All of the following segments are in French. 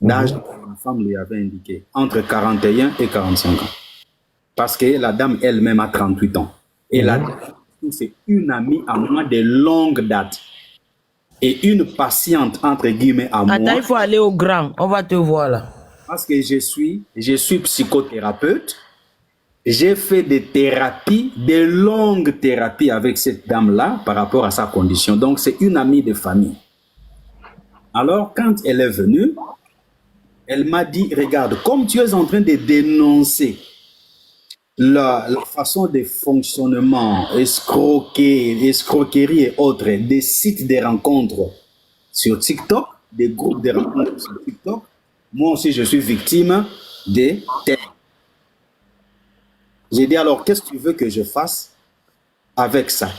L'âge que la femme lui avait indiqué, entre 41 et 45 ans. Parce que la dame elle-même a 38 ans. Et la dame, c'est une amie à moi de longue date. Et une patiente, entre guillemets, à moi. Attends, il faut aller au grand. On va te voir là. Parce que je suis psychothérapeute. J'ai fait des thérapies, des longues thérapies avec cette dame-là par rapport à sa condition. Donc, c'est une amie de famille. Alors, quand elle est venue, elle m'a dit, regarde, comme tu es en train de dénoncer la façon de fonctionnement, escroquerie et autres, des sites de rencontres sur TikTok, des groupes de rencontres sur TikTok, moi aussi je suis victime des thèmes. J'ai dit alors, qu'est-ce que tu veux que je fasse avec ça?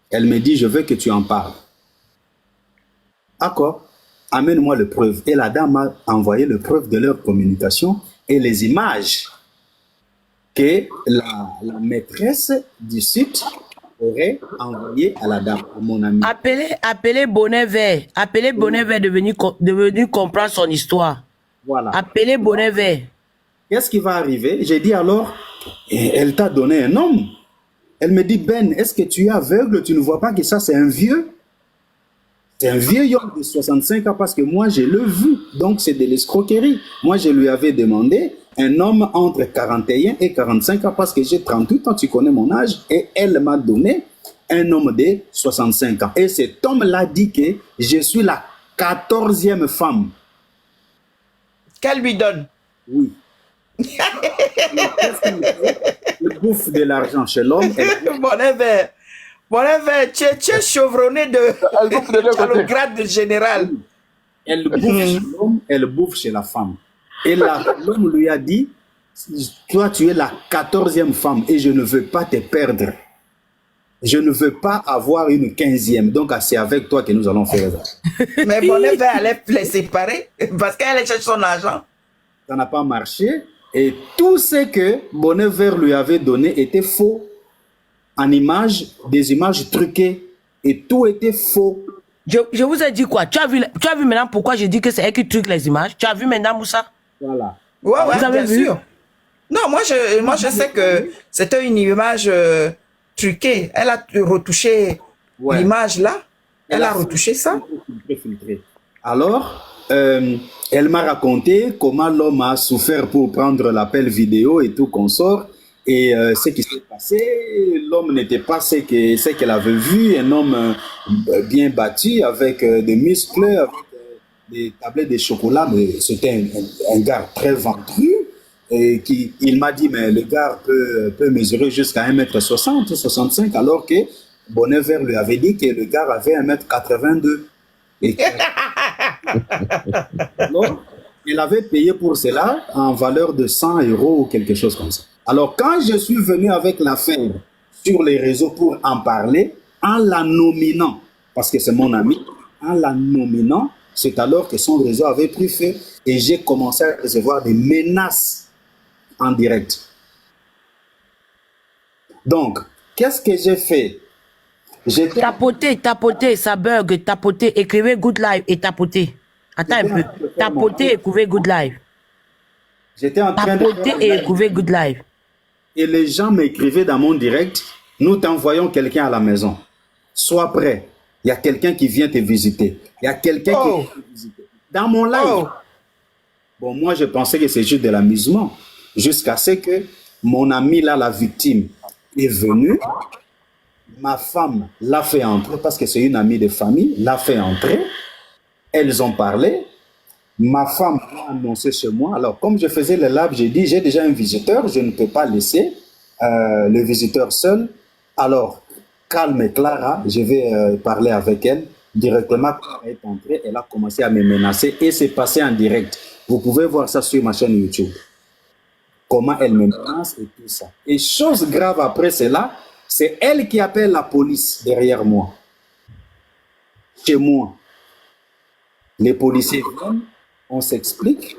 Elle me dit, je veux que tu en parles. D'accord, amène-moi les preuves. Et la dame m'a envoyé les preuves de leur communication et les images que la maîtresse du site aurait envoyé à la dame, à mon ami. Appelez Bonnet Vert. Appelez Bonnet Vert de venir comprendre son histoire. Voilà. Appelez Bonnet Vert. Qu'est-ce qui va arriver? J'ai dit alors, elle t'a donné un homme. Elle me dit, Ben, est-ce que tu es aveugle? Tu ne vois pas que ça, c'est un vieux? C'est un vieux homme de 65 ans parce que moi, je l'ai vu. Donc, c'est de l'escroquerie. Moi, je lui avais demandé un homme entre 41 et 45 ans parce que j'ai 38 ans, tu connais mon âge. Et elle m'a donné un homme de 65 ans. Et cet homme-là dit que je suis la 14e femme. Qu'elle lui donne? Oui. Il bouffe de l'argent chez l'homme. Bonnet Vert. Bonnet Vert, tu es chevronné de le grade de général. Elle bouffe chez l'homme, elle bouffe chez la femme. Et l'homme lui a dit, toi tu es la 14e femme et je ne veux pas te perdre. Je ne veux pas avoir une 15e. Donc c'est avec toi que nous allons faire ça. Mais Bonnet Vert allait les séparer parce qu'elle allait chercher son argent. Ça n'a pas marché. Et tout ce que Bonnet Vert lui avait donné était faux. En images, des images truquées. Et tout était faux. Je vous ai dit quoi? Tu as vu maintenant pourquoi je dis que c'est elle qui truque les images? Tu as vu maintenant, Moussa? Voilà. Ouais, vous avez vu? Sûr. Non, moi je sais que c'était une image truquée. Elle a retouché l'image là. Elle a retouché ça. Filtré. Alors, elle m'a raconté comment l'homme a souffert pour prendre l'appel vidéo et tout consort. Et ce qui s'est passé, l'homme n'était pas ce qu'elle avait vu, un homme bien bâti, avec des muscles, avec des tablettes de chocolat, mais c'était un gars très ventru. Et il m'a dit, mais le gars peut mesurer jusqu'à 1m60, 65, alors que Bonnet Vert lui avait dit que le gars avait 1m82. Et alors, il avait payé pour cela en valeur de 100 € ou quelque chose comme ça. Alors, quand je suis venu avec l'affaire sur les réseaux pour en parler, en la nominant, parce que c'est mon ami, en la nominant, c'est alors que son réseau avait pris feu et j'ai commencé à recevoir des menaces en direct. Donc, qu'est-ce que j'ai fait? Tapoter, ça bug, tapoter, écrivez good life et tapoter. Attends un peu. Tapoter, écrivez good life. J'étais en train de tapoter et écrivez good life. Et les gens m'écrivaient dans mon direct, nous t'envoyons quelqu'un à la maison. Sois prêt. Il y a quelqu'un qui vient te visiter. Il y a quelqu'un qui vient te visiter. Dans mon live. Bon, moi, je pensais que c'est juste de l'amusement. Jusqu'à ce que mon ami, là, la victime, est venue. Ma femme l'a fait entrer, parce que c'est une amie de famille, l'a fait entrer. Elles ont parlé. Ma femme m'a annoncé chez moi. Alors, comme je faisais le live, j'ai dit, j'ai déjà un visiteur, je ne peux pas laisser le visiteur seul. Alors, calme Clara, je vais parler avec elle. Directement, quand elle est entrée, elle a commencé à me menacer et c'est passé en direct. Vous pouvez voir ça sur ma chaîne YouTube. Comment elle me menace et tout ça. Et chose grave après cela, c'est elle qui appelle la police derrière moi. Chez moi. Les policiers viennent, on s'explique.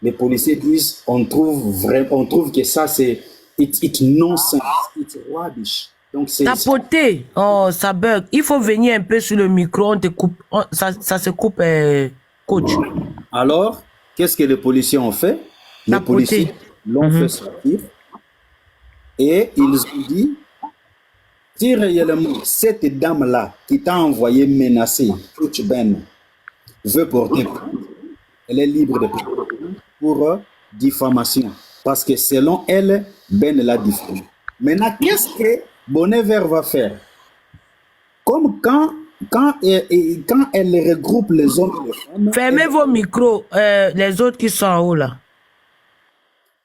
Les policiers disent, on trouve que ça c'est it's nonsense, it's rubbish. Donc c'est tapoter. Oh, ça bug. Il faut venir un peu sur le micro, on te coupe, ça se coupe, coach. Alors, qu'est-ce que les policiers ont fait? Les policiers l'ont fait sortir et ils ont dit, si réellement cette dame-là qui t'a envoyé menacer, Fruit Ben, veut porter plainte, elle est libre de porter plainte pour diffamation. Parce que selon elle, Ben l'a diffamé. Maintenant, qu'est-ce que Bonnet Vert va faire? Comme quand elle regroupe les hommes et les femmes... Fermez vos micros, les autres qui sont en haut là.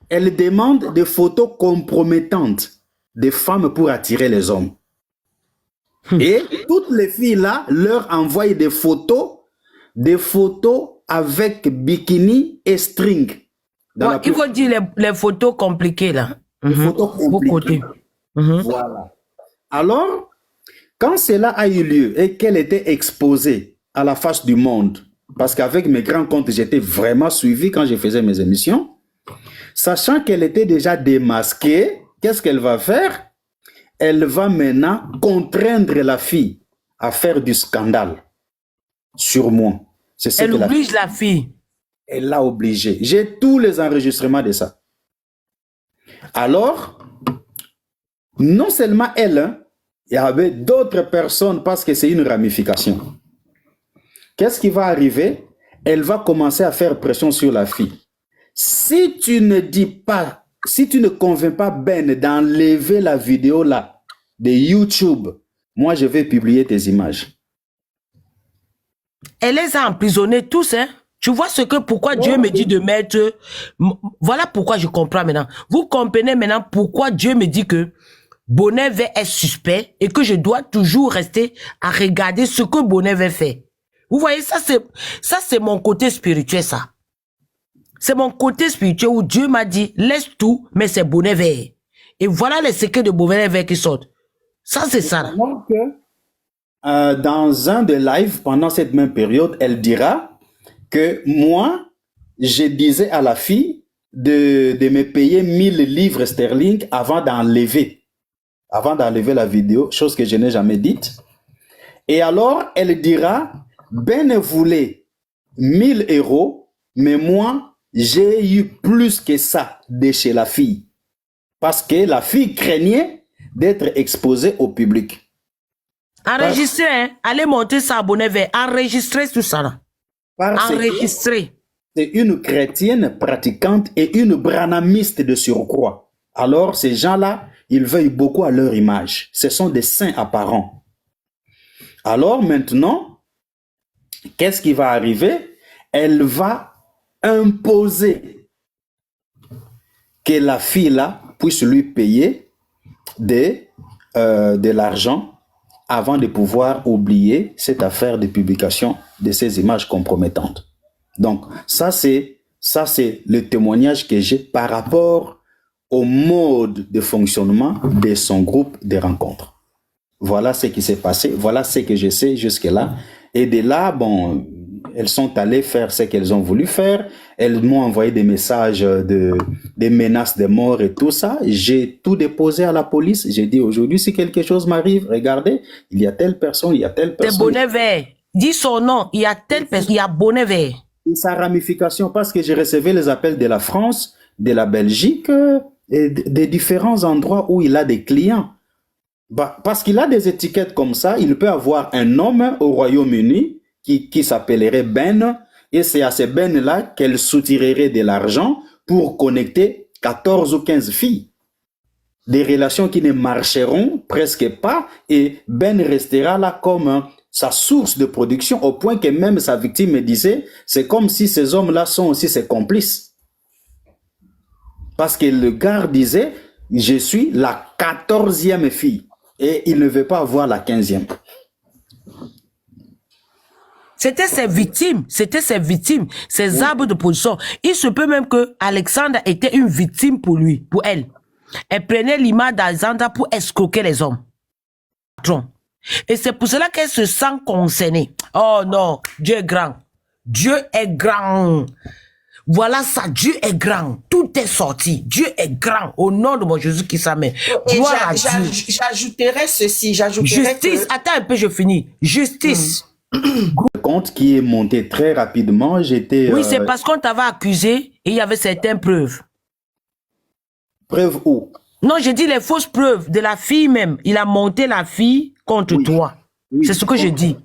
Elle demande des photos compromettantes des femmes pour attirer les hommes. Et toutes les filles là leur envoient des photos avec bikini et string. Bon, il faut dire les photos compliquées là. Les photos compliquées. Voilà. Alors, quand cela a eu lieu et qu'elle était exposée à la face du monde, parce qu'avec mes grands comptes, j'étais vraiment suivi quand je faisais mes émissions, sachant qu'elle était déjà démasquée, qu'est-ce qu'elle va faire? Elle va maintenant contraindre la fille à faire du scandale sur moi. Elle oblige la fille. Elle l'a obligée. J'ai tous les enregistrements de ça. Alors, non seulement elle, il y avait d'autres personnes parce que c'est une ramification. Qu'est-ce qui va arriver? Elle va commencer à faire pression sur la fille. Si tu ne dis pas, si tu ne convaincs pas Ben d'enlever la vidéo là de YouTube, moi je vais publier tes images. Elle les a emprisonnés tous, hein? Tu vois pourquoi Dieu me dit de mettre... Voilà pourquoi je comprends maintenant. Vous comprenez maintenant pourquoi Dieu me dit que Bonnet Vert est suspect et que je dois toujours rester à regarder ce que Bonnet Vert fait. Vous voyez, ça c'est mon côté spirituel, ça. C'est mon côté spirituel où Dieu m'a dit, laisse tout, mais c'est Bonnet Vert. Et voilà les secrets de Bonnet Vert qui sortent. Ça, c'est ça. Donc, dans un des lives, pendant cette même période, elle dira que moi, je disais à la fille de me payer 1000 livres sterling avant d'enlever la vidéo, chose que je n'ai jamais dite. Et alors, elle dira, Ben voulait 1000 euros, mais moi, j'ai eu plus que ça de chez la fille. Parce que la fille craignait d'être exposée au public. Enregistrez, hein? Allez monter ça, Bonnet Vert. Enregistrez tout ça là. Enregistrez. C'est une chrétienne pratiquante et une branhamiste de surcroît. Alors, ces gens-là, ils veillent beaucoup à leur image. Ce sont des saints apparents. Alors, maintenant, qu'est-ce qui va arriver? Elle va imposer que la fille-là puisse lui payer de l'argent avant de pouvoir oublier cette affaire de publication de ces images compromettantes. Donc, ça c'est le témoignage que j'ai par rapport au mode de fonctionnement de son groupe de rencontres. Voilà ce qui s'est passé, voilà ce que je sais jusque-là. Et de là, bon, elles sont allées faire ce qu'elles ont voulu faire. Elles m'ont envoyé des messages des menaces de mort et tout ça. J'ai tout déposé à la police. J'ai dit aujourd'hui, si quelque chose m'arrive, regardez, il y a telle personne, il y a telle personne. C'est Bonnet Vert. Dis son nom, il y a telle personne, il y a Bonnet Vert. Et sa ramification, parce que j'ai reçu les appels de la France, de la Belgique, et des différents endroits où il a des clients. Bah, parce qu'il a des étiquettes comme ça, il peut avoir un homme au Royaume-Uni qui s'appellerait Ben, et c'est à ces Ben-là qu'elle soutirerait de l'argent pour connecter 14 ou 15 filles. Des relations qui ne marcheront presque pas, et Ben restera là comme sa source de production, au point que même sa victime me disait, c'est comme si ces hommes-là sont aussi ses complices. Parce que le gars disait, je suis la 14e fille, et il ne veut pas avoir la 15e. C'était ses victimes, ses arbres de position. Il se peut même que Alexandra était une victime pour lui, pour elle. Elle prenait l'image d'Alexandra pour escroquer les hommes. Et c'est pour cela qu'elle se sent concernée. Oh non, Dieu est grand. Dieu est grand. Voilà ça, Dieu est grand. Tout est sorti. Dieu est grand. Au nom de mon Jésus qui s'amène. J'ajouterais ceci. Justice. Attends un peu, je finis. Justice. compte qui est monté très rapidement. J'étais... Oui, c'est parce qu'on t'avait accusé et il y avait certaines preuves. Preuve où? Non, j'ai dit les fausses preuves de la fille même. Il a monté la fille contre toi. Oui. C'est ce que je dis.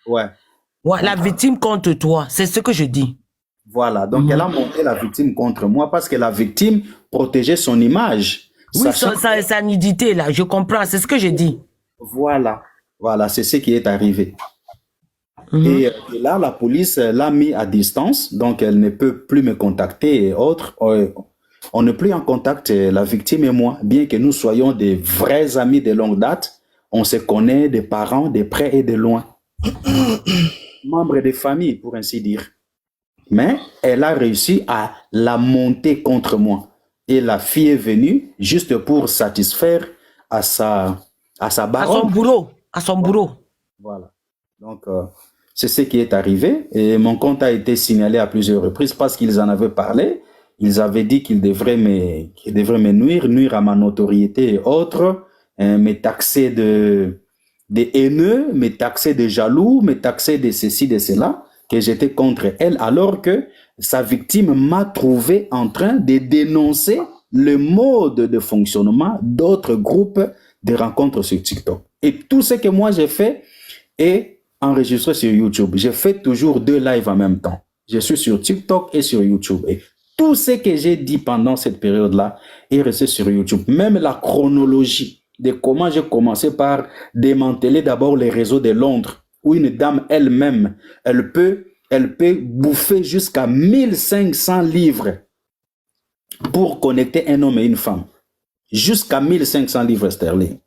Ouais. Ouais, la victime contre toi. C'est ce que je dis. Voilà. Donc, elle a monté la victime contre moi parce que la victime protégeait son image. Oui, sa nudité, là. Je comprends. C'est ce que je dis. Voilà. Voilà, c'est ce qui est arrivé. Et là, la police l'a mis à distance. Donc, elle ne peut plus me contacter et autres. On n'est plus en contact, la victime et moi, bien que nous soyons des vrais amis de longue date. On se connaît des parents, de près et de loin. Membres de famille, pour ainsi dire. Mais elle a réussi à la monter contre moi. Et la fille est venue juste pour satisfaire à sa baronne. À son bourreau. À son bourreau. Voilà. Donc, c'est ce qui est arrivé. Et mon compte a été signalé à plusieurs reprises parce qu'ils en avaient parlé. Ils avaient dit qu'ils devraient me nuire à ma notoriété et autres, me taxer de haineux, me taxer de jaloux, me taxer de ceci, de cela, que j'étais contre elle, alors que sa victime m'a trouvé en train de dénoncer le mode de fonctionnement d'autres groupes de rencontres sur TikTok. Et tout ce que moi j'ai fait est enregistré sur YouTube. Je fais toujours 2 lives en même temps. Je suis sur TikTok et sur YouTube. Et tout ce que j'ai dit pendant cette période-là est resté sur YouTube. Même la chronologie de comment j'ai commencé par démanteler d'abord les réseaux de Londres, où une dame elle-même, elle peut bouffer jusqu'à 1500 livres pour connecter un homme et une femme. Jusqu'à 1500 livres sterling.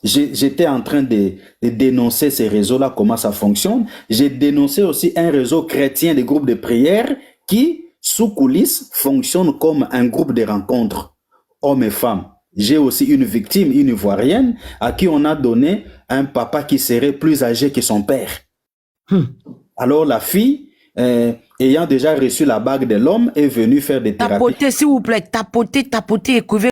J'étais en train de dénoncer ces réseaux-là, comment ça fonctionne. J'ai dénoncé aussi un réseau chrétien des groupes de prière qui, sous coulisses, fonctionne comme un groupe de rencontres, hommes et femmes. J'ai aussi une victime, une Ivoirienne, à qui on a donné un papa qui serait plus âgé que son père. Alors la fille, ayant déjà reçu la bague de l'homme, est venue faire des thérapies. Tapotez, s'il vous plaît, tapotez, écrivez